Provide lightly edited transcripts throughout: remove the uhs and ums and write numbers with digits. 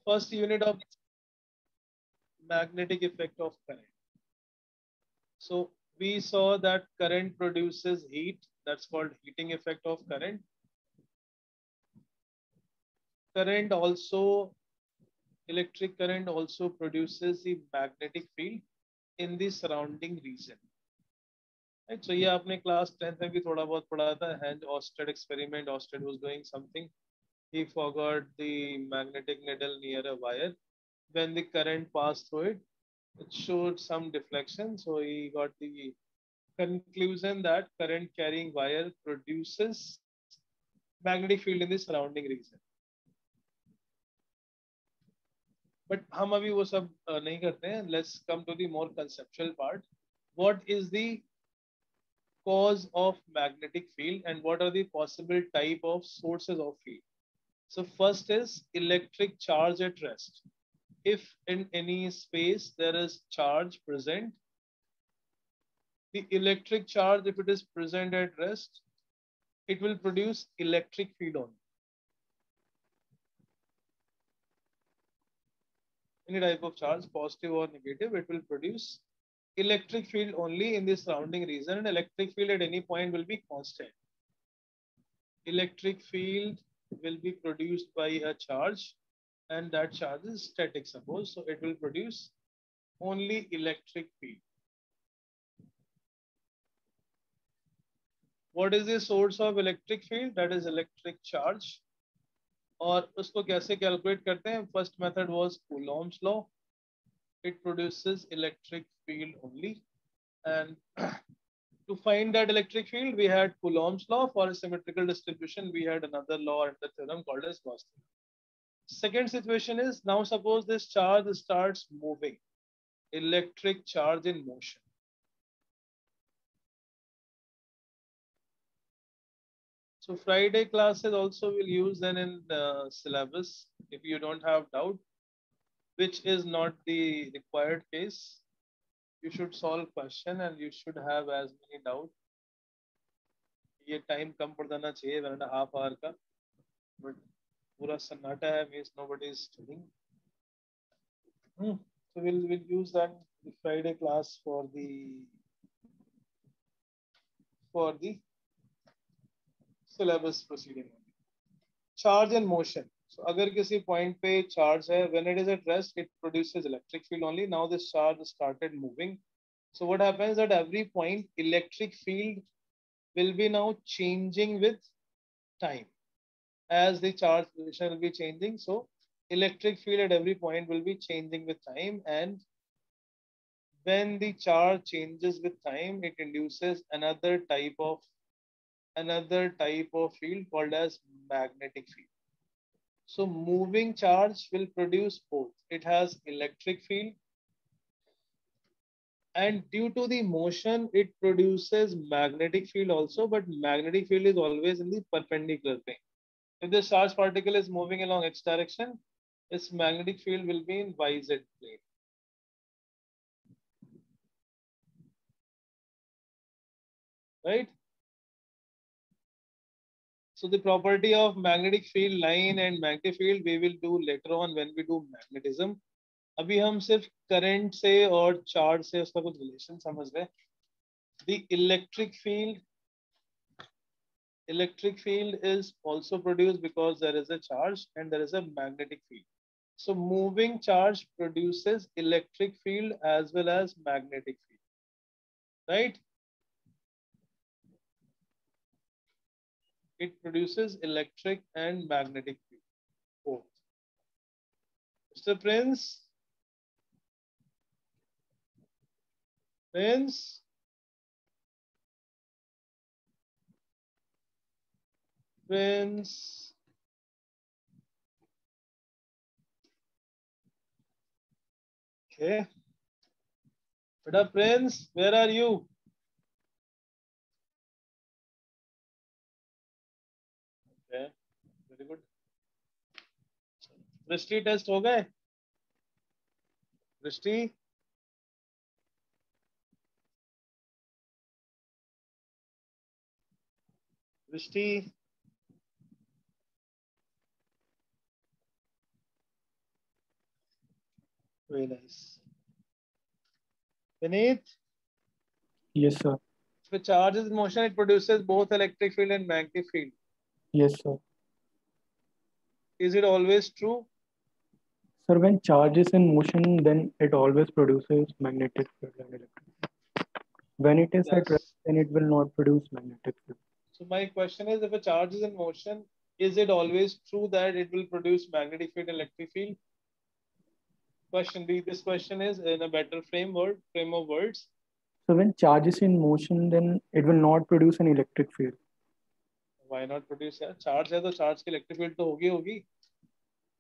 First unit of magnetic effect of current. So we saw that current produces heat. That's called heating effect of current. Current also, electric current also produces the magnetic field in the surrounding region. Right? So ये आपने class 10th में भी थोड़ा बहुत पढ़ा था. Hence Oersted experiment. Oersted was doing something. He forgot the magnetic needle near a wire. When the current passed through it, it showed some deflection. So he got the conclusion that current carrying wire produces magnetic field in the surrounding region. But हम अभी वो सब नहीं करते हैं. Let's come to the more conceptual part. What is the cause of magnetic field and what are the possible type of sources of field? So first is electric charge at rest. If in any space there is charge present, the electric charge, if it is present at rest, it will produce electric field only. Any type of charge, positive or negative, it will produce electric field only in the surrounding region, and electric field at any point will be constant. Electric field will be produced by a charge, and that charge is static, suppose. So it will produce only electric field. What is the source of electric field? That is electric charge. और उसको कैसे calculate करते हैं? First method was Coulomb's law. It produces electric field only, and to find that electric field we had Coulomb's law. For a symmetrical distribution we had another law and the theorem called as Gauss theorem. Second situation is, now suppose this charge starts moving, electric charge in motion. So Friday classes also will use then in syllabus if you don't have doubt, which is not the required case. You should solve question and you should have as many doubt. ये time कम पड़ जाना चाहिए 1.5 hour का, but पूरा सन्नाटा है, means nobody is studying. So we'll use that the Friday class for the syllabus proceeding. Charge and motion. So अगर किसी point पे charge है, when it is at rest, it produces electric field only. Now this charge started moving. So what happens at every point, electric field will be now changing with time. As the charge position will be changing, so electric field at every point will be changing with time, and when the charge changes with time, it induces another type of field called as magnetic field. So moving charge will produce both. It has electric field, and due to the motion it produces magnetic field also, but magnetic field is always in the perpendicular plane. If the charged particle is moving along x direction, its magnetic field will be in YZ plane. Right? So the property of magnetic field line and magnetic field we will do later on when we do magnetism. अभी हम सिर्फ current से और charge से उसका कुछ relation समझ रहे हैं. The electric field is also produced because there is a charge and there is a magnetic field. So moving charge produces electric field as well as magnetic field. Right? It produces electric and magnetic field both. Mr. Prince? Prince? Prince? Okay. Beta Prince, where are you? Okay, very good. दृष्टि test हो गए? दृष्टि? दृष्टि? Very nice. Beneath, Yes, sir. if a charge is in motion, it produces both electric field and magnetic field. Yes, sir. Is it always true? Sir, when charge is in motion, then it always produces magnetic field and electric field. When it is at rest, Yes. then it will not produce magnetic field. So my question is, if a charge is in motion, is it always true that it will produce magnetic field and electric field? Question B. This question is in a better frame of words. So when charge is in motion, then it will not produce an electric field. Why not produce? यार charge है तो charge की electric field तो होगी.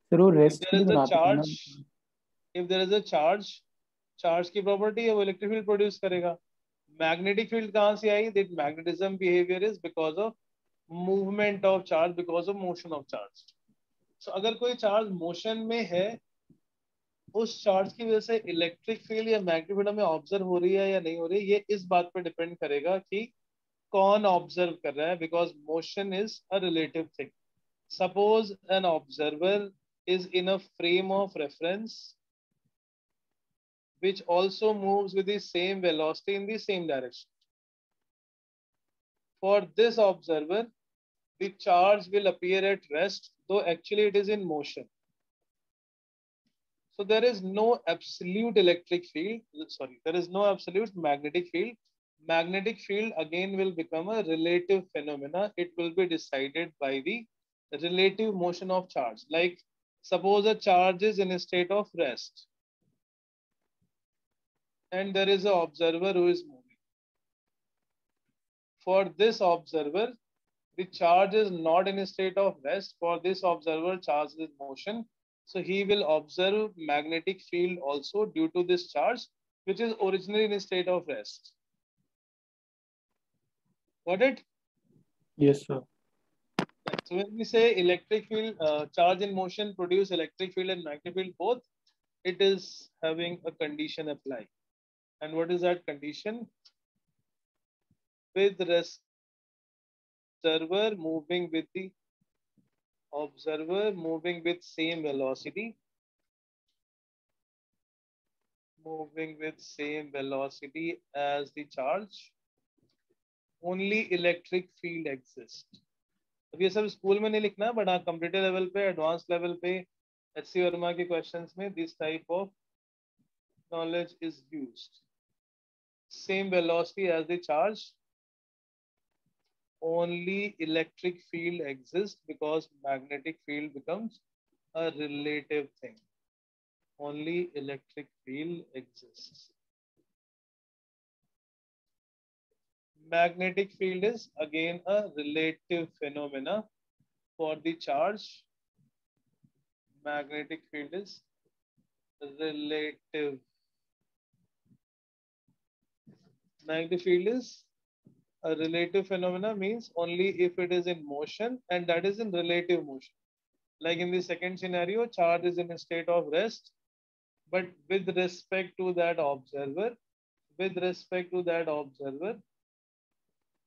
Sir वो If rest there के लिए is a बनाते हैं ना. charge, if there is a charge की property है वो electric field produce करेगा. Magnetic field कहाँ से आई? That magnetism behavior is because of movement of charge, because of motion of charge. So अगर कोई charge motion में है, उस चार्ज की वजह से इलेक्ट्रिक फील्ड या मैग्नेटिक फील्ड हमें ऑब्जर्व हो रही है या नहीं हो रही है, ये इस बात पर डिपेंड करेगा कि कौन ऑब्जर्व कर रहा है, because motion is a relative thing. Suppose an observer is in a frame of reference which also moves with the same velocity in the same direction. For this observer, the charge will appear at rest, though actually it is in motion. So there is no absolute electric field, sorry, there is no absolute magnetic field. Magnetic field again will become a relative phenomena. It will be decided by the relative motion of charge. Like suppose a charge is in a state of rest and there is an observer who is moving. For this observer, the charge is not in a state of rest. For this observer, charge is in motion. So he will observe magnetic field also due to this charge, which is originally in a state of rest. Got it? Yes, sir. So when we say electric field, charge in motion produce electric field and magnetic field both, it is having a condition apply. And what is that condition? With observer moving with same velocity, as the charge, only electric field exists. अब ये सब school में नहीं लिखना, but हाँ computer level पे, advance level पे, HC Verma के क्वेश्चंस में this type of knowledge is used. Same velocity as the charge, only electric field exists because magnetic field becomes a relative thing. Only electric field exists. Magnetic field is again a relative phenomena for the charge. Magnetic field is relative. Magnetic field is a relative phenomena, means only if it is in motion, and that is in relative motion. Like in the second scenario, charge is in a state of rest, but with respect to that observer,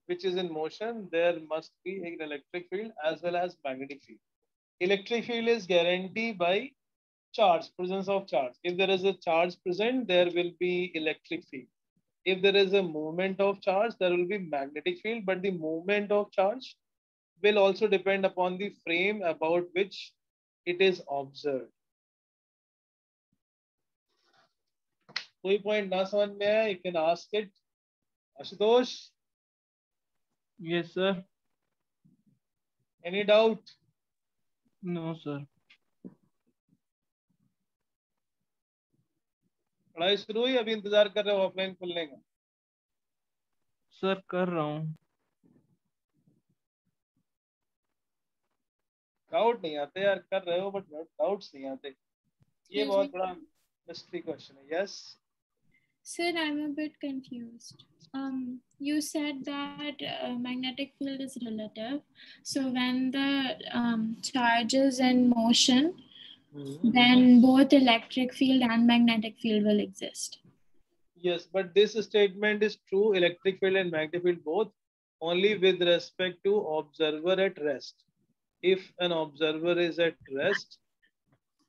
which is in motion, there must be an electric field as well as magnetic field. Electric field is guaranteed by charge, presence of charge. If there is a charge present, there will be electric field. If there is a movement of charge, there will be magnetic field, but the movement of charge will also depend upon the frame about which it is observed. कोई point ना समझ में आया, you can ask it. Ashutosh? Yes, sir. Any doubt? No, sir. पढ़ाई शुरू हुई, अभी इंतजार कर रहे हो ऑफलाइन खुलने का? सर कर रहा हूँ. डाउट नहीं आते यार, कर रहे हो बट डाउट्स नहीं आते, ये बहुत बड़ा मिस्ट्री क्वेश्चन है. Yes Sir, I'm a bit confused. You said that magnetic field is relative. So when the charge is in motion, then both electric field and magnetic field will exist. Yes, but this statement is true, electric field and magnetic field both, only with respect to observer at rest. If an observer is at rest,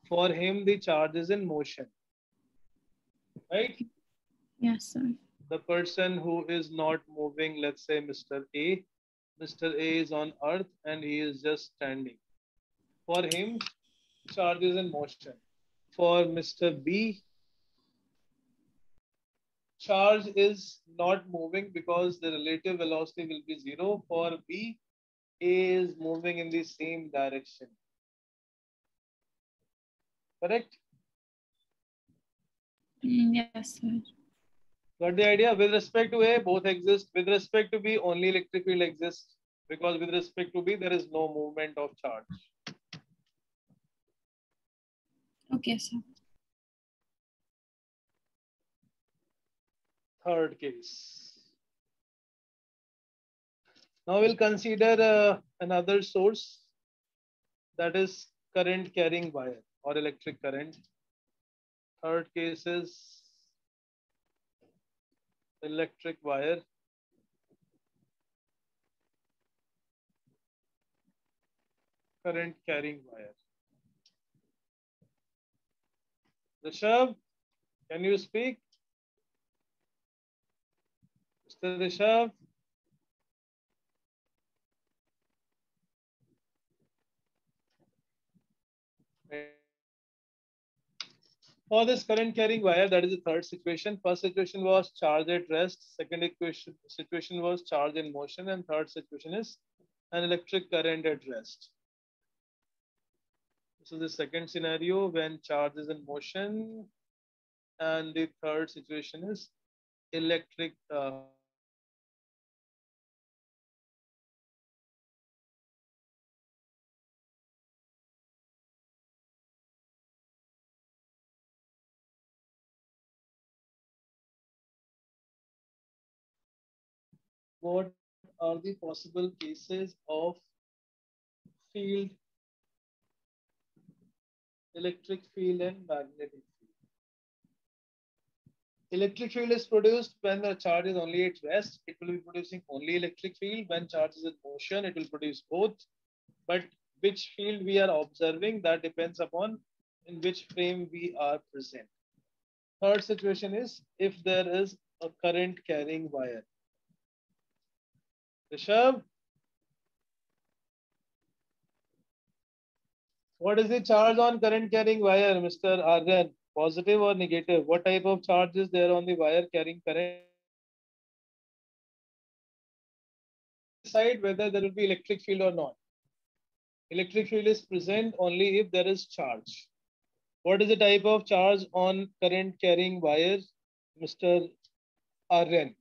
for him the charge is in motion. right? Yes, sir. The person who is not moving, let's say Mr. A. Mr. A is on earth and he is just standing. For him, charge is in motion. For Mr. B, charge is not moving because the relative velocity will be 0. For B, A is moving in the same direction. Correct? Yes, sir. Got the idea? With respect to A, both exist. With respect to B, only electric field exists. Because with respect to B, there is no movement of charge. Okay, sir. Third case. Now we'll consider another source, that is current carrying wire or electric current. Third case is electric wire. Current carrying wire. Rishabh, can you speak? Mr. Rishabh? For this current carrying wire, that is the third situation. First situation was charge at rest. Second situation was charge in motion. And third situation is an electric current at rest. This is the second scenario when charge is in motion. And the third situation is electric what are the possible cases of field, electric field and magnetic field? Electric field is produced when the charge is only at rest. It will be producing only electric field. When charge is in motion, it will produce both. But which field we are observing, that depends upon in which frame we are present. Third situation is if there is a current carrying wire. Rishabh, what is the charge on current carrying wire, Mr. Aryan? Positive or negative? What type of charge is there on the wire carrying current? Decide whether there will be electric field or not. Electric field is present only if there is charge. What is the type of charge on current carrying wire, Mr. Aryan?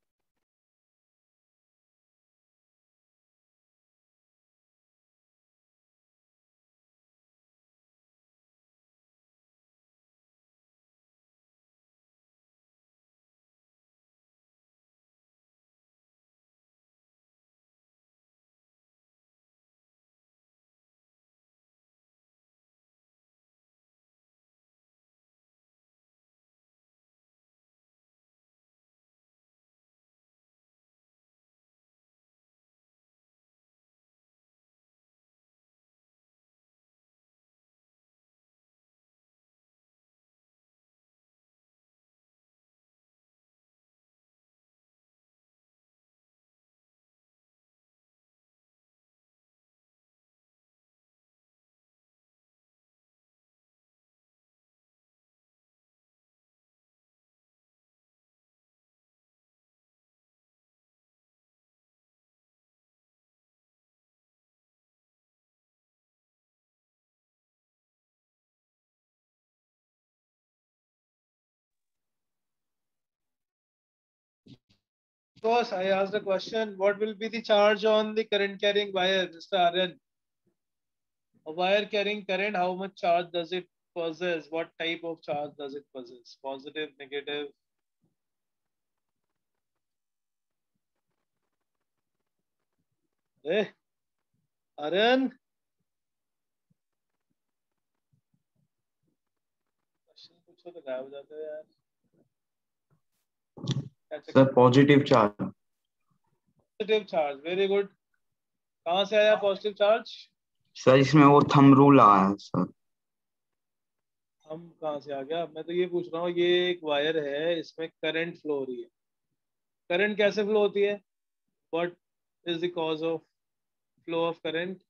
Because I asked a question, what will be the charge on the current carrying wire, Mr. Aryan? A wire carrying current, how much charge does it possess? What type of charge does it possess? Positive, negative? Eh, Aryan? Question पूछो तो गायब हो जाते हो यार. Sir positive charge. Positive charge, very good. कहाँ से आया पॉजिटिव चार्ज? सर इसमें वो थंब रूल आया है सर. हम कहाँ से आ गया? मैं तो ये पूछ रहा हूँ, ये एक वायर है, इसमें करंट फ्लो हो रही है। करंट कैसे फ्लो होती है? What is the cause of flow of current?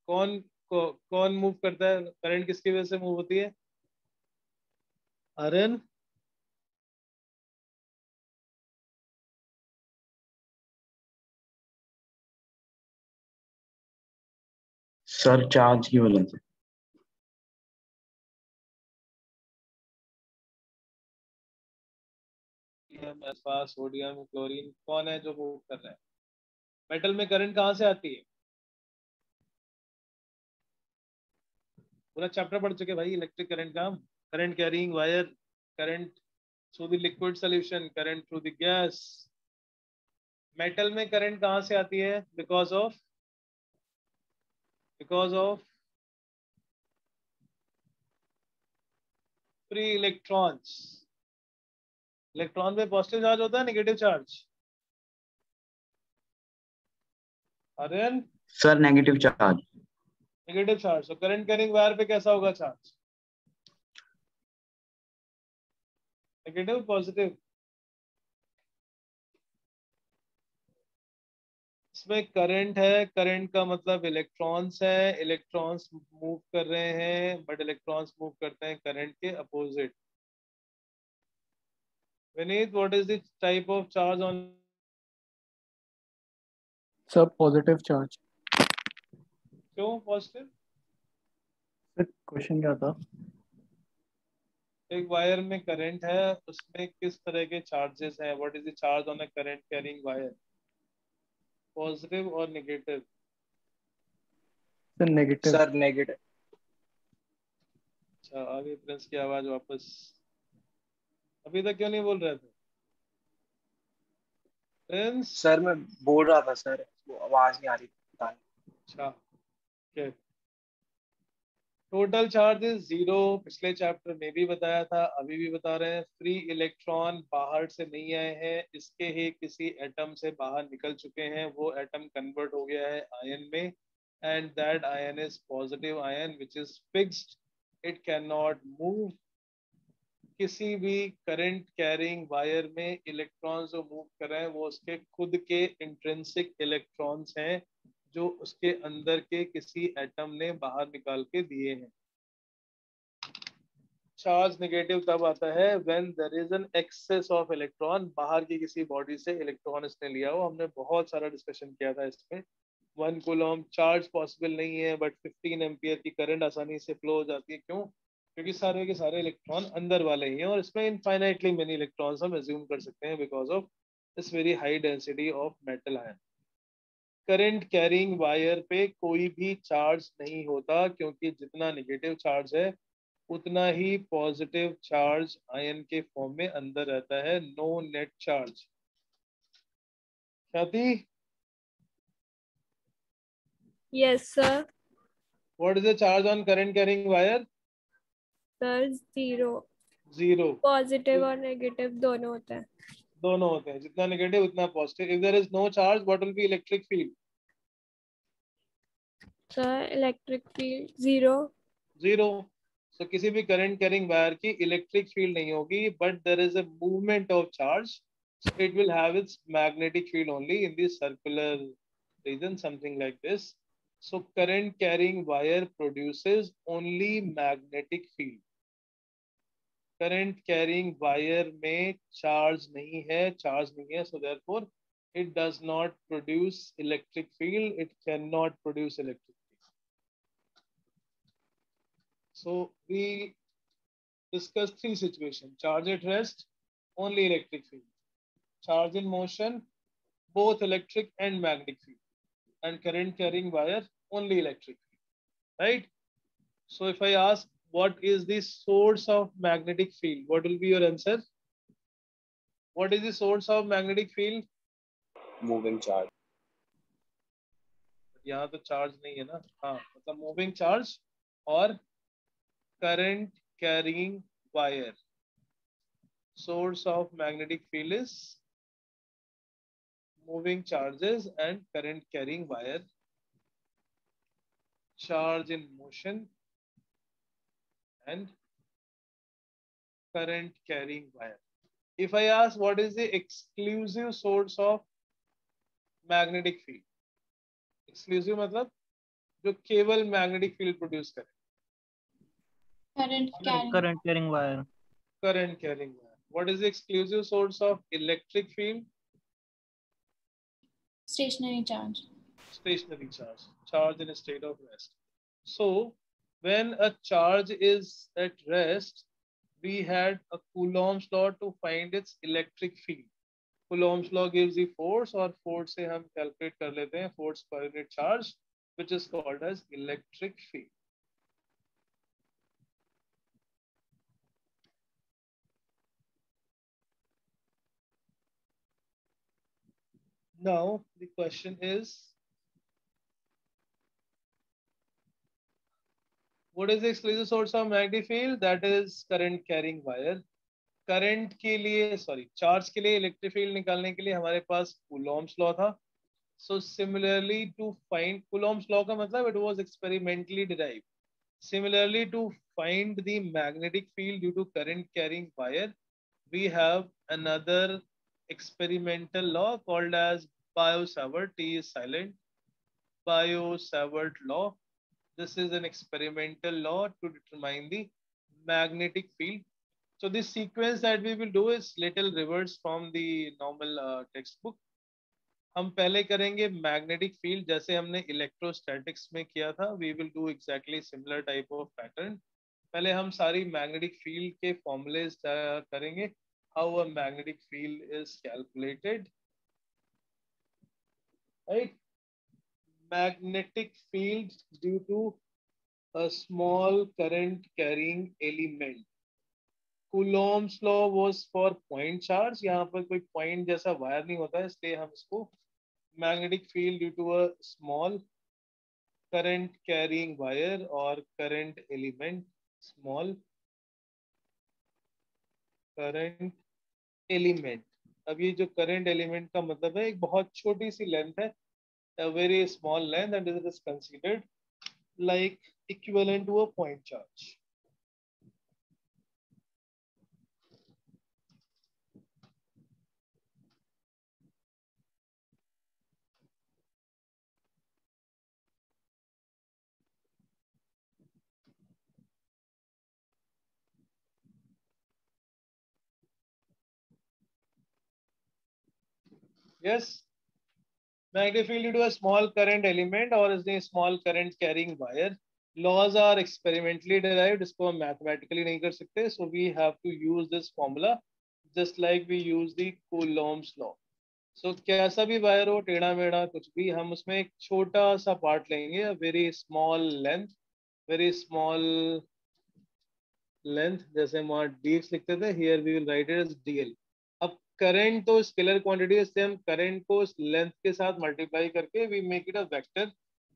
कौन मूव करता है? करंट किसकी वजह से मूव होती है? आर्यन? सर चार्ज की वजह से। अल्फा, सोडियम, क्लोरीन, कौन है जो मूव कर रहा है? मेटल में करंट कहाँ से आती है? पूरा चैप्टर पढ़ चुके भाई इलेक्ट्रिक करंट का। Current carrying wire, current through the liquid solution, current through the gas. Metal में करंट कहाँ से आती है? Because of free electrons. Electron पे पॉजिटिव चार्ज होता है, negative charge? Aryan? Sir negative charge. Negative charge. तो करंट कैरिंग वायर पे कैसा होगा चार्ज? Negative, positive? इसमें करंट है, करंट का मतलब इलेक्ट्रॉन्स है, इलेक्ट्रॉन्स मूव कर रहे हैं, बट इलेक्ट्रॉन्स मूव करते हैं करंट के opposite. Vineet, what is the type of charge on? सब पॉजिटिव चार्ज। क्यों पॉजिटिव? सर क्वेश्चन क्या था? एक वायर में करंट है, उसमें किस तरह के चार्जेस हैं? What is the charge on a current carrying wire? Positive और negative? Sir negative. Sir negative. अच्छा, आगे प्रिंस की आवाज वापस। अभी तक क्यों नहीं बोल रहे थे प्रिंस? सर मैं बोल रहा था सर, वो आवाज नहीं आ रही थी। अच्छा, टोटल चार्ज इज जीरो। पिछले चैप्टर में भी बताया था, अभी भी बता रहे हैं। फ्री इलेक्ट्रॉन बाहर से नहीं आए हैं, इसके ही किसी एटम से बाहर निकल चुके हैं। वो एटम कन्वर्ट हो गया है आयन में, and that ion is positive ion which is fixed, it can not move. किसी भी करंट कैरिंग वायर में इलेक्ट्रॉन्स जो मूव कर रहे हैं वो उसके खुद के इंट्रिंसिक इलेक्ट्रॉन्स हैं, जो उसके अंदर के किसी एटम ने बाहर निकाल के दिए हैं। चार्ज नेगेटिव तब आता है when there is an excess of electron. बाहर की किसी बॉडी से इलेक्ट्रॉन इसने लिया हो। हमने बहुत सारा डिस्कशन किया था इसमें। 1 कूलम चार्ज पॉसिबल नहीं है, बट 15 एम्पियर की करंट आसानी से फ्लो हो जाती है। क्यों? क्योंकि सारे के सारे इलेक्ट्रॉन अंदर वाले ही हैं, और इसमें इनफाइनाइटली मेनी इलेक्ट्रॉन्स हम एज्यूम कर सकते हैं because of this very high density of metal ion. Current carrying wire पे कोई भी चार्ज नहीं होता, क्योंकि जितना नेगेटिव चार्ज है उतना ही पॉजिटिव चार्ज आयन के फॉर्म में अंदर रहता है। No net charge. Khyati, Yes, sir. What is the charge on current carrying wire? Sir zero. Zero. Positive और नेगेटिव दोनों होते हैं। दोनों होते हैं, जितना नेगेटिव उतना positive. If there is no charge, what will be electric field? Sir electric field zero. Zero. So किसी भी करंट कैरिंग वायर की इलेक्ट्रिक फील्ड नहीं होगी, but there is a movement of charge, so it will have its magnetic field only in the circular region, something like this. So current carrying wire produces only magnetic field. Current carrying wire में charge नहीं है, so therefore it does not produce electric field, it cannot produce electric field. So we discuss three situations: charge at rest, only electric field; charge in motion, both electric and magnetic field; and current carrying wire, only electric field. Right? So if I ask what is the source of magnetic field, what will be your answer? What is the source of magnetic field? Moving charge. यहाँ तो charge नहीं है ना। हाँ, मतलब moving charge और current carrying wire. Source of magnetic field is moving charges and current carrying wire. Charge in motion, and current carrying wire. If I ask what is the exclusive source of magnetic field, exclusive मतलब जो केवल magnetic field produce करे, Current carrying. Current carrying wire. current carrying wire. What is the exclusive source of electric field? Stationary charge. Stationary charge, charge in a state of rest. So when a charge is at rest, we had a Coulomb's law to find its electric field. Coulomb's law gives the force, और force से हम calculate कर लेते हैं force per unit charge, which is called as electric field. Now the question is, what is the exclusive source of magnetic field? That is current carrying wire. Current के लिए charge के लिए electric field निकालने के लिए हमारे पास Coulomb's law था. So similarly to find Coulomb's law का मतलब it was experimentally derived. Similarly to find the magnetic field due to current carrying wire, we have another experimental law called as Biot-Savart. T is silent. Biot-Savart law. This is an experimental law to determine the magnetic field. So this sequence that we will do is little reverse from the normal textbook. हम पहले करेंगे magnetic field जैसे हमने electrostatics में किया था. We will do exactly similar type of pattern. पहले हम सारी magnetic field के formulas करेंगे. How a magnetic field is calculated. Right? Magnetic field due to a small current carrying element. Coulomb's law was for point charge. यहाँ पर कोई point जैसा wire नहीं होता है, इसलिए हम इसको magnetic field due to a small current carrying wire और current element, small current element. अब ये जो current element का मतलब है एक बहुत छोटी सी length है, a very small length, and it is considered like equivalent to a point charge. Yes, magnetic field due to a small current element or is a small current carrying wire. Laws are experimentally derived. इसको हम mathematically नहीं कर सकते. So we have to use this formula just like we use the Coulomb's law. So कैसा भी wire हो, टेढ़ा मेढ़ा कुछ भी, हम उसमें एक छोटा सा पार्ट लेंगे, a very small length, very small length. जैसे हम वहाँ dx लिखते थे, here we will write it as dl. अब करंट तो स्केलर क्वांटिटी है, इससे हम करंट को लेंथ के साथ मल्टीप्लाई करके we make it a vector.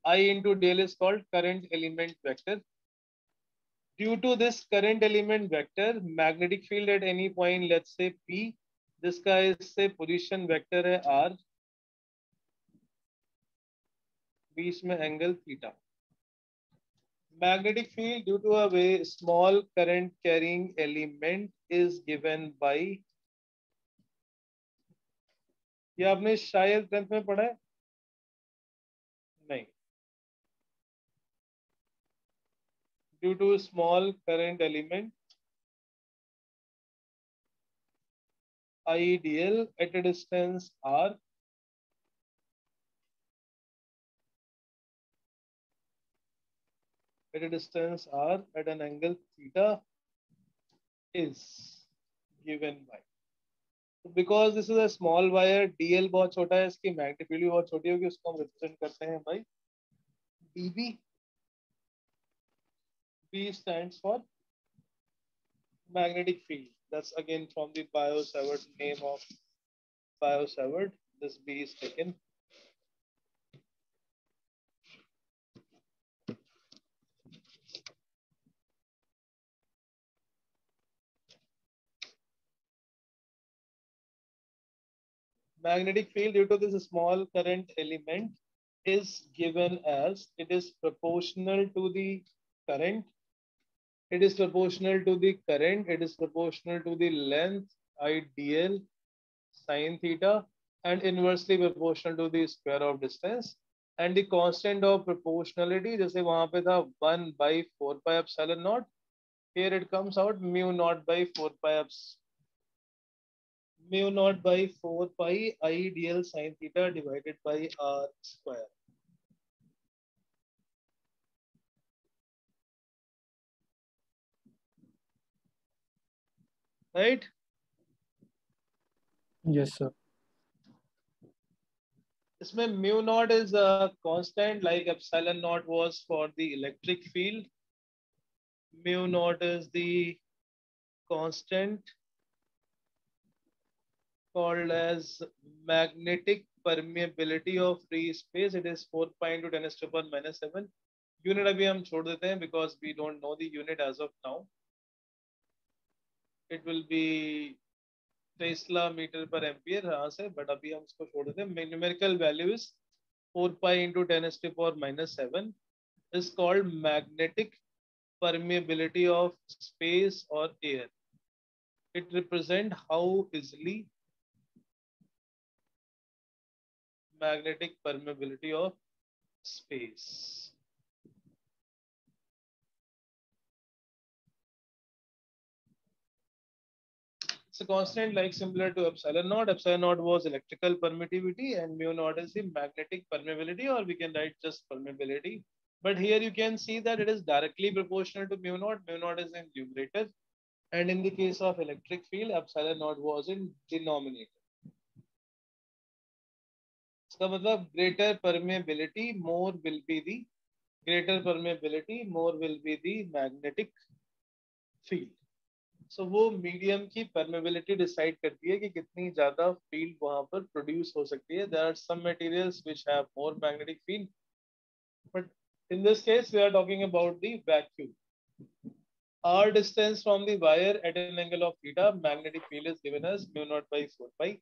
I into dl is called current element vector. Due to this current element vector, magnetic field at any point, let's say P, जिसका इससे position vector है R, बीच में angle theta. Magnetic field due to a very small current carrying element is given by, ये आपने शायद 10th में पढ़ा है, नहीं. Due to small current element IDL at a distance R, at a distance R at an angle theta is given by. So because this is a small wire, DL बहुत छोटा है, इसकी magnetic field भी बहुत छोटी होगी, उसको हम represent करते हैं by dB. B stands for magnetic field. That's again from the Biot-Savart, name of Biot-Savart. This B is taken. Magnetic field due to this small current element is given as, it is proportional to the current It is proportional to the current. It is proportional to the length ideal sin theta and inversely proportional to the square of distance. And the constant of proportionality, जैसे वहां पे था 1 by 4 pi epsilon naught. Here it comes out mu naught by 4 pi mu naught by 4 pi ideal sin theta divided by r square. Right? Yes, sir. इसमें mu naught is a constant like epsilon naught was for the electric field. Mu naught is the constant called as magnetic permeability of free space. It is 4 pi into 10 to the power minus 7. Unit अभी हम छोड़ देते हैं because we don't know the unit as of now. It will be Tesla meter per ampere हाँ से, but अभी हम इसको छोड़ देते हैं. Numerical value is 4 pi into 10 to the power minus 7 is called magnetic permeability of space or air. It represents how easily magnetic permeability of space. It's a constant like similar to epsilon naught. Epsilon naught was electrical permittivity and mu naught is the magnetic permeability, or we can write just permeability. But here you can see that it is directly proportional to mu naught. Mu naught is in numerator. And in the case of electric field, epsilon naught was in denominator. इसका मतलब greater permeability, more will be the greater permeability, more will be the magnetic field. So वो medium की permeability decide करती है कि कितनी ज़्यादा field वहाँ पर produce हो सकती है. There are some materials which have more magnetic field, but in this case we are talking about the vacuum. R distance from the wire at an angle of theta, magnetic field is given as mu naught by 4 pi.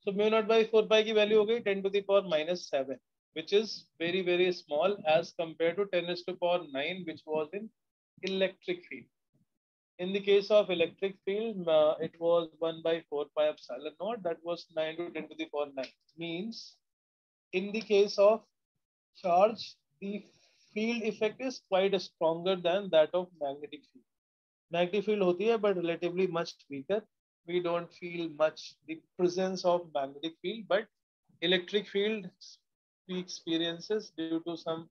So mu naught by 4 pi की value हो गई 10 to the power minus 7, which is very very small as compared to 10 to the power 9, which was in electric field. In the case of electric field, it was 1 by 4 pi epsilon naught. That was 9 to 10 to the power 9. Means in the case of charge, the field effect is quite stronger than that of magnetic field. Magnetic field होती है, but relatively much weaker. We don't feel much the presence of magnetic field, but electric field we experiences due to some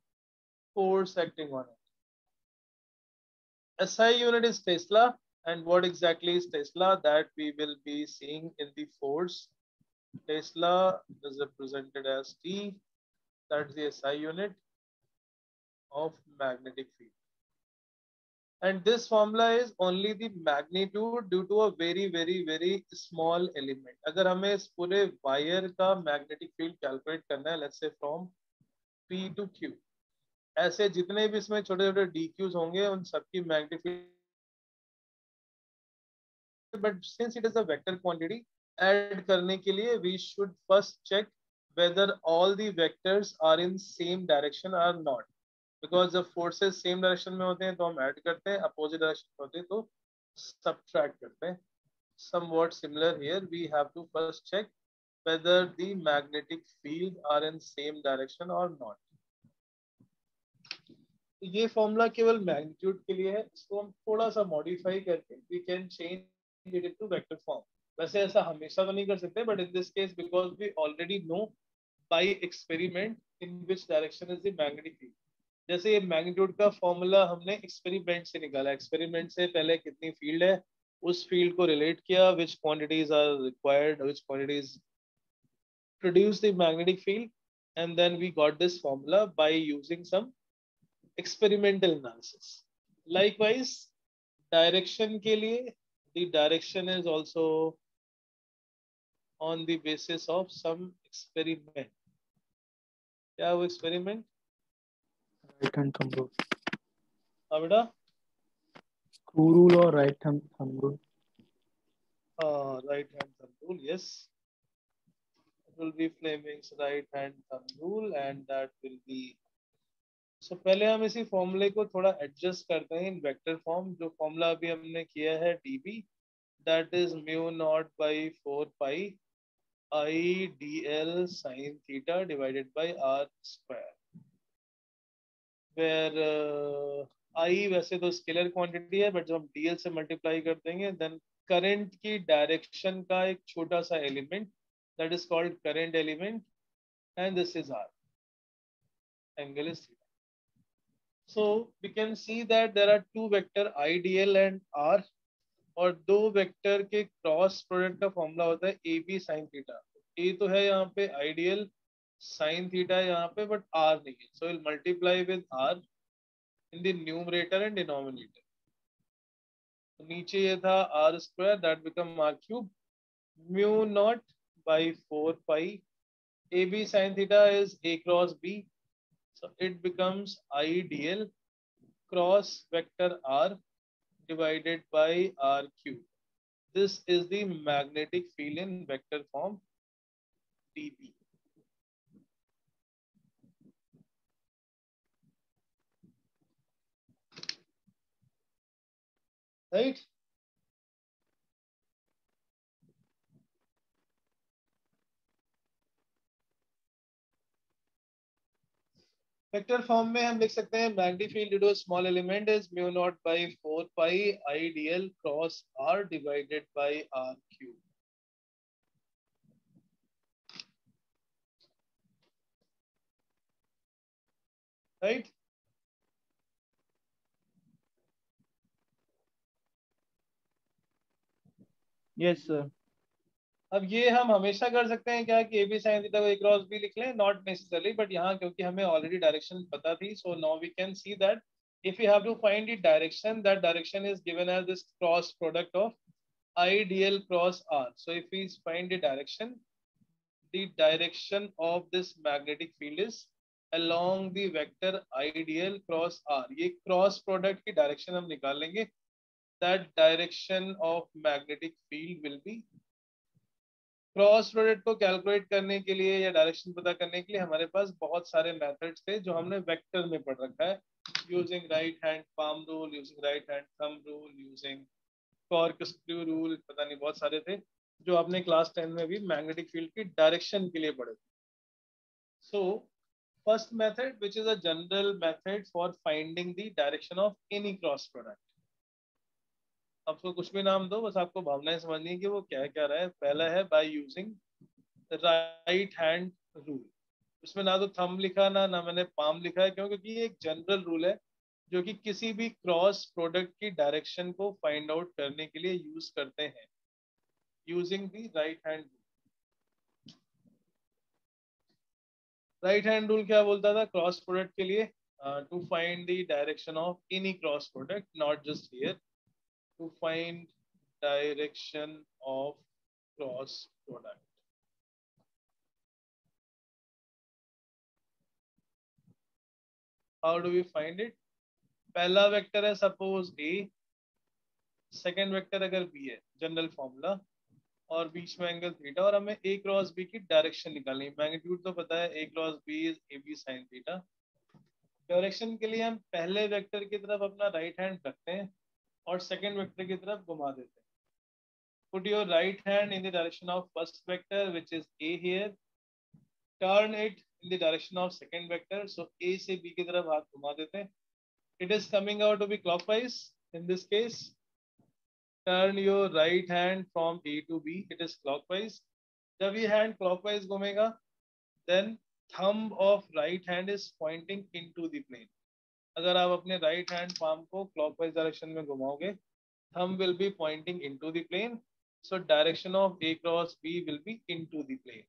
force acting on it. SI unit is Tesla, and what exactly is Tesla? That we will be seeing in the force. Tesla is represented as T, that's the SI unit of magnetic field. And this formula is only the magnitude due to a very very very small element. अगर हमें इस पूरे wire का magnetic field calculate करना है, let's say from P to Q, ऐसे जितने भी इसमें छोटे छोटे DQs होंगे उन सबकी magnetic field, but since it is a vector quantity, add करने के लिए we should first check whether all the vectors are in same direction or not. Because जब forces same direction में होते हैं तो हम add करते हैं, opposite direction में होते हैं तो subtract करते हैं. Somewhat similar here, we have to first check whether the magnetic field are in same direction or not. ये फॉर्मूला केवल मैग्नीट्यूड के लिए है, इसको हम थोड़ा सा मॉडिफाई करके we can change it into vector form. वैसे ऐसा हमेशा तो नहीं कर सकते, but in this case because we already know by experiment in which direction is the magnetic field. जैसे ये मैग्नीट्यूड का फॉर्मूला हमने एक्सपेरिमेंट से निकाला. एक्सपेरिमेंट से पहले कितनी फील्ड है उस फील्ड को रिलेट किया, which quantities are required, which quantities produce the magnetic field, and then we got this formula by using some experimental analysis. Likewise, direction के लिए the direction is also on the basis of some experiment. क्या वो experiment? Right hand thumb rule. हाँ बेटा. Screw rule or right hand thumb rule? Right hand thumb rule, yes. It will be Fleming's right hand thumb rule, and that will be सो पहले हम इसी फॉर्मूले को थोड़ा एडजस्ट करते हैं इन वेक्टर फॉर्म. जो फॉर्मूला अभी हमने किया है dB, that is mu naught by 4 pi I dl sin theta divided by r square, where I वैसे तो स्केलर क्वांटिटी है, बट जब हम dl से मल्टीप्लाई कर देंगे देन करंट की डायरेक्शन का एक छोटा सा element, that is called current element, and this is r, angle is theta. So we can see that there are two vector I dl and r, और दो वेक्टर के क्रॉस प्रोडक्ट का formula होता है ए बी साइन थीटा. ए तो है यहाँ पे आइडियल, साइन थीटा है यहाँ पे, बट आर नहीं है. So will multiply with r in the numerator and denominator. तो नीचे ये था r square, that become r cube, mu naught by 4 pi a b sine theta is a cross b, so it becomes I d l cross vector r divided by r cube. This is the magnetic field in vector form dB. Right? Vector form में हम लिख सकते हैं magnetic field due to small element is mu naught by 4 pi I d l cross r divided by r cube. Right? Yes sir. अब ये हम हमेशा कर सकते हैं क्या कि ए बी साइन थीटा को ए क्रॉस बी लिख लें? नॉट नेसेसरली, बट यहाँ क्योंकि हमें ऑलरेडी डायरेक्शन पता थी, so now we can see that if you have to find the direction, that direction is given as this cross product of IDL cross R. So if we find the direction of this magnetic field is along the vector IDL cross R. ये cross product की direction हम निकाल लेंगे. That direction of magnetic field will be. Cross product को calculate करने के लिए या डायरेक्शन पता करने के लिए हमारे पास बहुत सारे मेथड्स थे जो हमने वेक्टर में पढ़ रखा है. Using right hand palm rule, using right hand thumb rule, using corkscrew rule, पता नहीं बहुत सारे थे जो आपने क्लास 10 में भी मैग्नेटिक फील्ड की डायरेक्शन के लिए पढ़े थे. So first method which is a general method for finding the direction of any cross product. आपको कुछ भी नाम दो, बस आपको भावनाएं समझनी है कि वो क्या क्या रहा है. पहला है by using right hand rule. उसमें ना तो थंब लिखा ना मैंने पाम लिखा है, क्योंकि ये एक जनरल रूल है जो कि किसी भी क्रॉस प्रोडक्ट की डायरेक्शन को फाइंड आउट करने के लिए यूज करते हैं using the right hand rule. Right hand rule क्या बोलता था क्रॉस प्रोडक्ट के लिए? To find the direction of any cross product, not just here, to find direction of cross product. How do we find it? पहला vector है suppose A, second vector अगर B है, general formula, और बीच में angle theta, और हमें A cross B की direction निकालनी है. मैग्नीट्यूड तो पता है, A cross B is AB sin theta. Direction के लिए हम पहले वेक्टर की तरफ अपना राइट हैंड रखते हैं और सेकेंड वेक्टर की तरफ घुमा देते हैं. Put your right hand in the direction of first vector, which is A here. Turn it in the direction of second vector. So A से B की तरफ हाथ घुमा देते हैं. It is coming out to be clockwise. In this case, turn your right hand from A to B. It is clockwise. जब ये hand clockwise घूमेगा, then thumb of right hand is pointing into the plane. अगर आप अपने right hand palm को clockwise direction में घुमाओगे, thumb will be pointing into the plane. So direction of A cross B will be into the plane.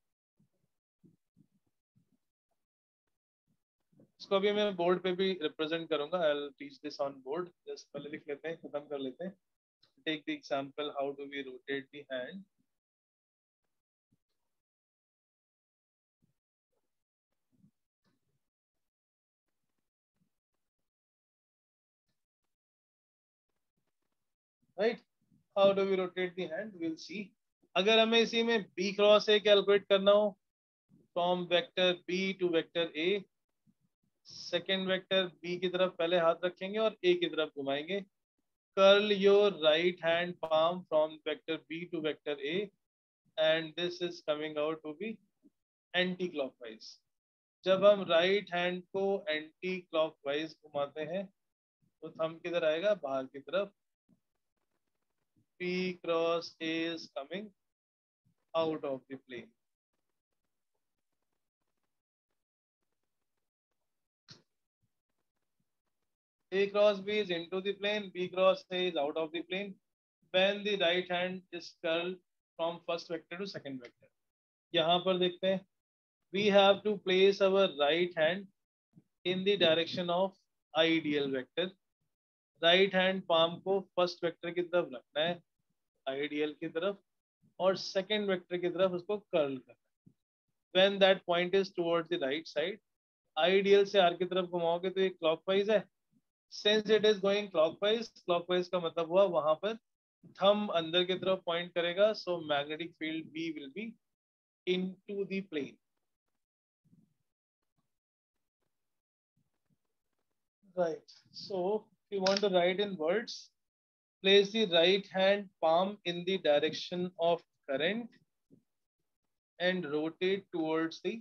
इसको अभी मैं board पे भी रिप्रेजेंट करूंगा. I'll teach this on board. Just पहले लिख लेते हैं, खत्म कर लेते हैं. Take the example. How do we rotate the hand? Right? How do we rotate the hand? We'll see. अगर हमें इसी में B क्रॉस A कैलकुलेट करना हो, from vector B to vector A, second vector B की तरफ पहले हाथ रखेंगे और ए की तरफ घुमाएंगे. Curl your right hand palm from vector b to vector a and this is coming out to be anti clockwise. जब हम राइट हैंड को एंटी क्लॉकवाइज घुमाते हैं तो थंब किधर आएगा, बाहर की तरफ. P cross A is coming out of the plane. A cross B is into the plane, B cross A is out of the plane when the right hand is curled from first vector to second vector. यहाँ पर देखते हैं, we have to place our right hand in the direction of ideal vector. Right hand palm को first vector की तरफ रखना है, ideal की तरफ, और सेकेंड वेक्टर की तरफ उसको कर्ल करना है. When that point is towards the right side, ideal से आर की तरफ घुमाओगे तो ये क्लॉकवाइज है. Since it is going clockwise, clockwise का मतलब हुआ वहां पर थंब अंदर की तरफ पॉइंट करेगा, so magnetic field B will be into the plane. Right. So if you want to write in words, place the right hand palm in the direction of current and rotate towards the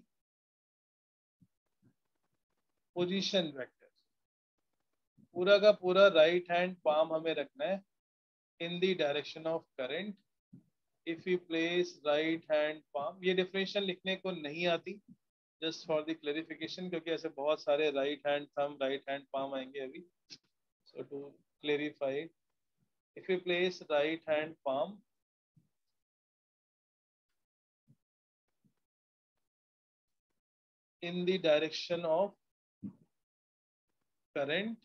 position vector. पूरा का पूरा right hand palm हमें रखना है in the direction of current. If we place right hand palm, ये definition लिखने को नहीं आती, just for the clarification, क्योंकि ऐसे बहुत सारे right hand thumb, right hand palm आएंगे अभी. So to clarify it, if we place right hand palm in the direction of current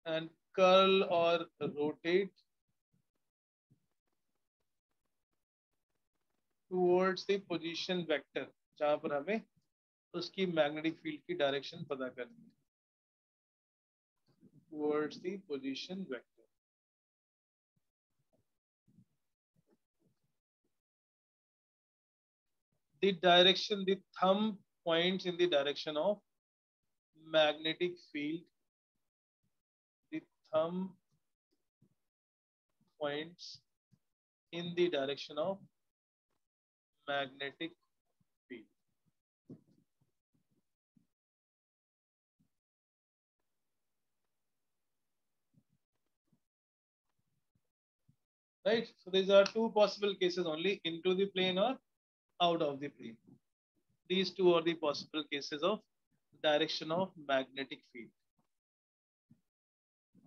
and curl or rotate towards the position vector, जहां पर हमें उसकी मैग्नेटिक फील्ड की direction पता करनी है, towards the position vector. The direction, the thumb points in the direction of magnetic field. The thumb points in the direction of magnetic field. Right? So these are two possible cases only, into the plane or out of the plane. These two are the possible cases of direction of magnetic field.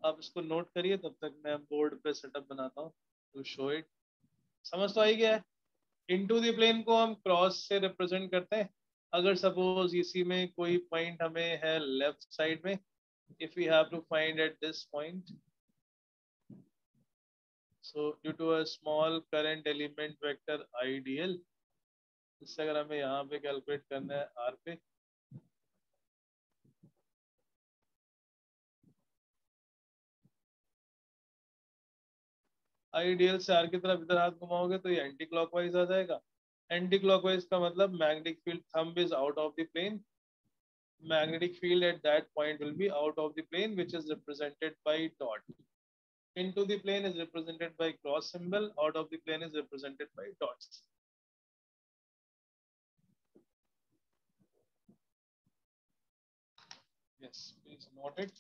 आप इसको note करिए, तब तक मैं board पे setup बनाता हूँ to show it. समझ तो आई गया है? Into the plane को हम क्रॉस से रिप्रेजेंट करते हैं. अगर सपोज इसी में कोई पॉइंट हमें है लेफ्ट साइड में, if we have to find at this point, so due to a small current element vector ideal, इससे अगर हमें यहाँ पे कैलकुलेट करना है आर पे, आइडियल से आर की तरफ इधर हाथ घुमाओगे तो ये एंटी क्लॉकवाइज आ जाएगा. एंटी क्लॉकवाइज का मतलब magnetic field thumb is out of the plane. Magnetic field at that point will be out of the plane, which is represented by dot. Into the plane is represented by cross symbol, out of the plane is represented by dots. Yes, please note it.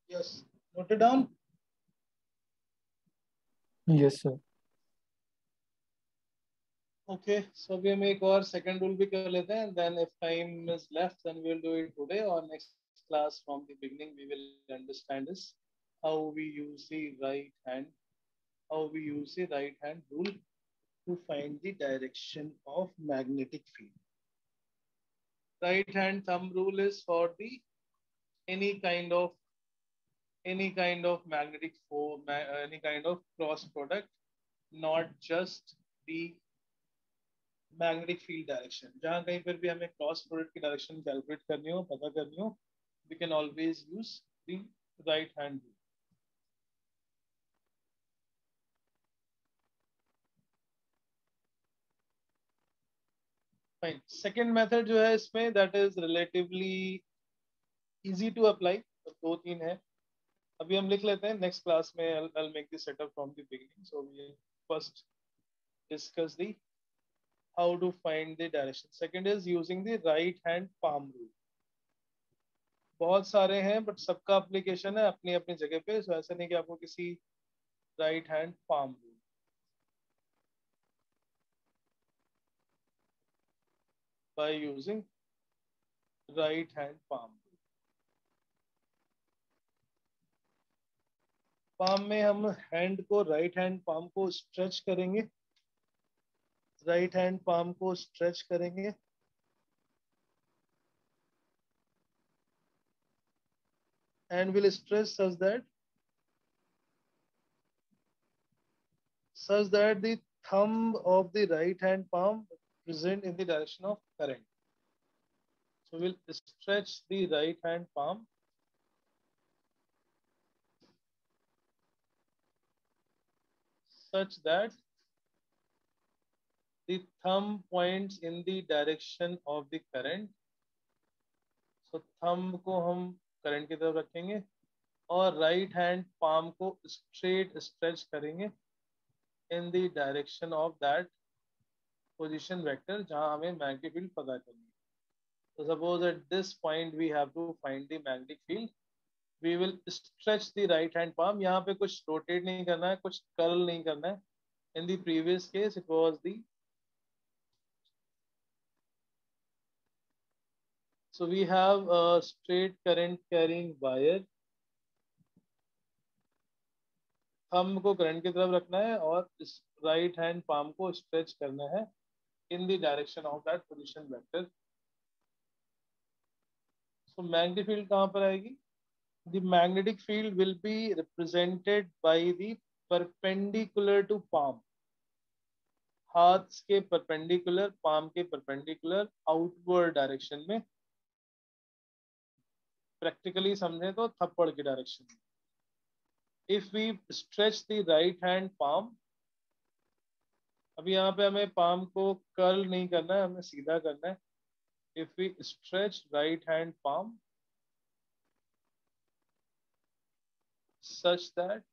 Yes, note it down. Yes, sir. Okay, so अभी हम एक और second rule भी कर लेते हैं, then if time is left then we'll do it today or next class from the beginning we will understand is how we use the right hand, rule to find the direction of magnetic field. Right hand thumb rule is for the any kind of magnetic force, any kind of cross product, not just the magnetic field direction. जहां कहीं पर भी हमें cross product की direction calculate करनी हो, पता करनी हो, we can always use the right hand rule. Fine. Second method जो है इसमें that is relatively easy to apply. दो तीन है, अभी हम लिख लेते हैं. नेक्स्ट क्लास में I'll make the setup from the beginning. So we first discuss the how to find the direction. Second is using the right hand palm rule. बहुत सारे हैं बट सबका एप्लीकेशन है अपनी अपनी जगह पे. सो ऐसा नहीं कि आपको किसी right hand palm rule by using right hand palm rule. Palm में हम हैंड को राइट हैंड पाम को स्ट्रेच करेंगे, राइट हैंड पाम को स्ट्रेच करेंगे and will stretch such that the thumb of the right hand palm present in the direction of current. So we'll stretch the right hand palm such that the thumb points in the direction of the current. So thumb को हम current की तरफ रखेंगे और right hand palm को straight stretch करेंगे in the direction of that position vector जहां हमें मैग्नेटिक फील्ड पता करनी है. So suppose at this point we have to find the magnetic field. We will stretch the right hand palm. यहाँ पे कुछ rotate नहीं करना है, कुछ curl नहीं करना है. In the previous case it was the, so we have a straight current carrying wire. Thumb को करंट की तरफ रखना है और इस राइट हैंड पाम को स्ट्रेच करना है in the direction of that position vector. So magnetic field कहाँ पर आएगी? The magnetic field will be represented by the perpendicular to palm. हाथ के perpendicular, palm के perpendicular, outward direction में. Practically समझे तो थप्पड़ की direction में. If we stretch the right hand palm, अभी यहाँ पे हमें palm को curl नहीं करना है, हमें सीधा करना है. If we stretch right hand palm such that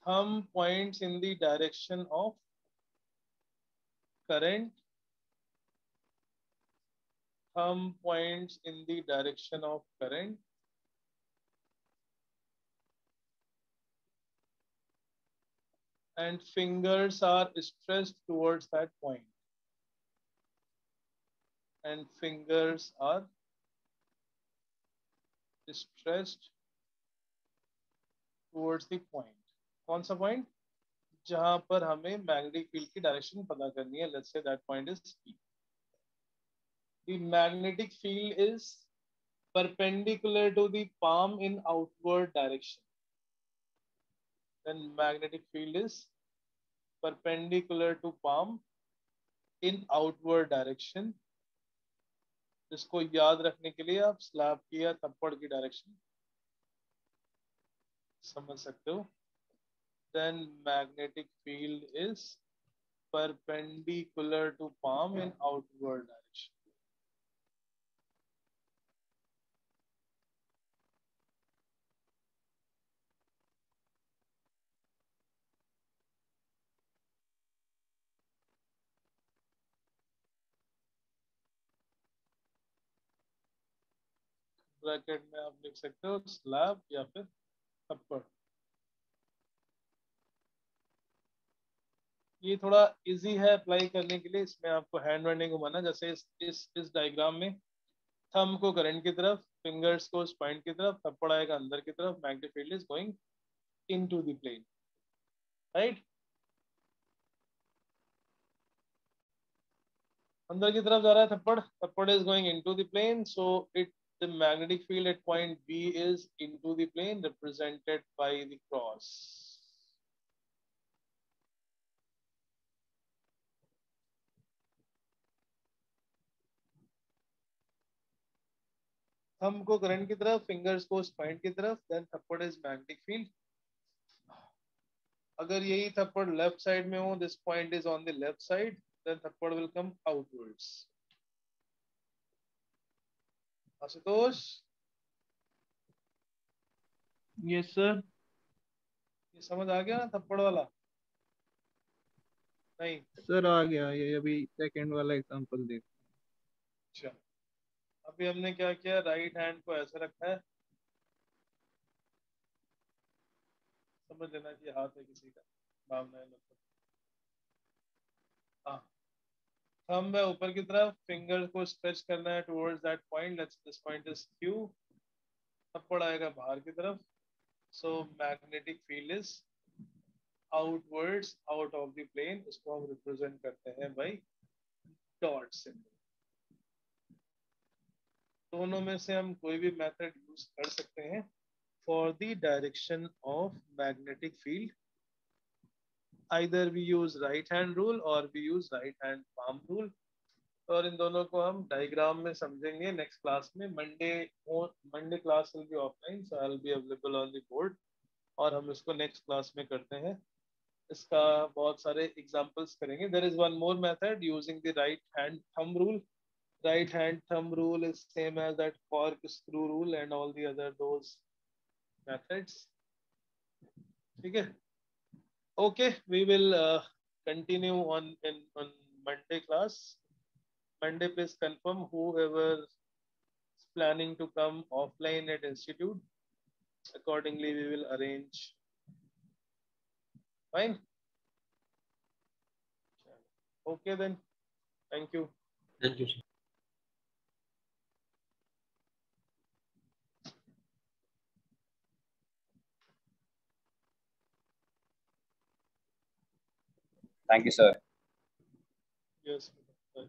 thumb points in the direction of current, thumb points in the direction of current, and fingers are stretched towards that point. And fingers are stretched towards the point. कौन सा point? जहां पर हमें magnetic field की direction पता करनी है. Let's say that point is P. The magnetic field is perpendicular to the palm in outward direction. Then magnetic field is perpendicular to palm in outward direction. इसको याद रखने के लिए आप स्लैब की या थप्पड़ की डायरेक्शन समझ सकते हो. Then magnetic field is perpendicular to palm in outward direction. Bracket में आप लिख सकते हो स्लैब या फिर थप्पड़। ये थोड़ा इजी है अप्लाई करने के लिए, इसमें आपको हैंड नहीं घुमाना। जैसे इस डायग्राम में थंब को करंट की तरफ, फिंगर्स को उस पॉइंट की तरफ, थप्पड़ आएगा अंदर की तरफ, magnetic field is going into the plane, right. अंदर की तरफ जा रहा है थप्पड़, थप्पड़ is going into the plane, so it the magnetic field at point B is into the plane represented by the cross. Thumb को करंट की तरफ, फिंगर्स को उस पॉइंट की तरफ, देन थप्पड़ इज मैग्नेटिक फील्ड। अगर यही थप्पड़ लेफ्ट साइड में हो, this point is on the left side, then थप्पड़ will come outwards. Ashutosh, yes sir. ये समझ आ गया ना थप्पड़ वाला? नहीं? सर आ गया, ये अभी सेकंड वाला एग्जांपल देख। अच्छा, अभी हमने क्या किया, राइट हैंड को ऐसे रखा है, समझ लेना कि हाथ है किसी का, भावना है मतलब। हाँ, थंब है ऊपर की तरफ, फिंगर को स्ट्रेच करना है towards that point, let's this point is Q, थप्पड़ आएगा बाहर की तरफ, so magnetic field is outwards, out of the plane. इसको हम रिप्रेजेंट करते हैं बाय डॉट सिंबल। दोनों में से हम कोई भी मेथड यूज कर सकते हैं for the direction of magnetic field. either we use right hand rule or we use right hand palm rule, और इन दोनों को हम डायग्राम में समझेंगे नेक्स्ट क्लास में। Monday class will be offline, so I will be available on the board, और हम इसको नेक्स्ट क्लास में करते हैं। इसका बहुत सारे एग्जांपल्स करेंगे। There is one more method using the right hand thumb rule. Right hand thumb rule is same as that corkscrew rule and all the other those methods. ठीक है? Okay, we will continue on Monday class. Monday, please confirm whoever is planning to come offline at institute. Accordingly, we will arrange. Fine. Okay then. Thank you. Thank you, sir. Thank you, sir. Yes. Bye.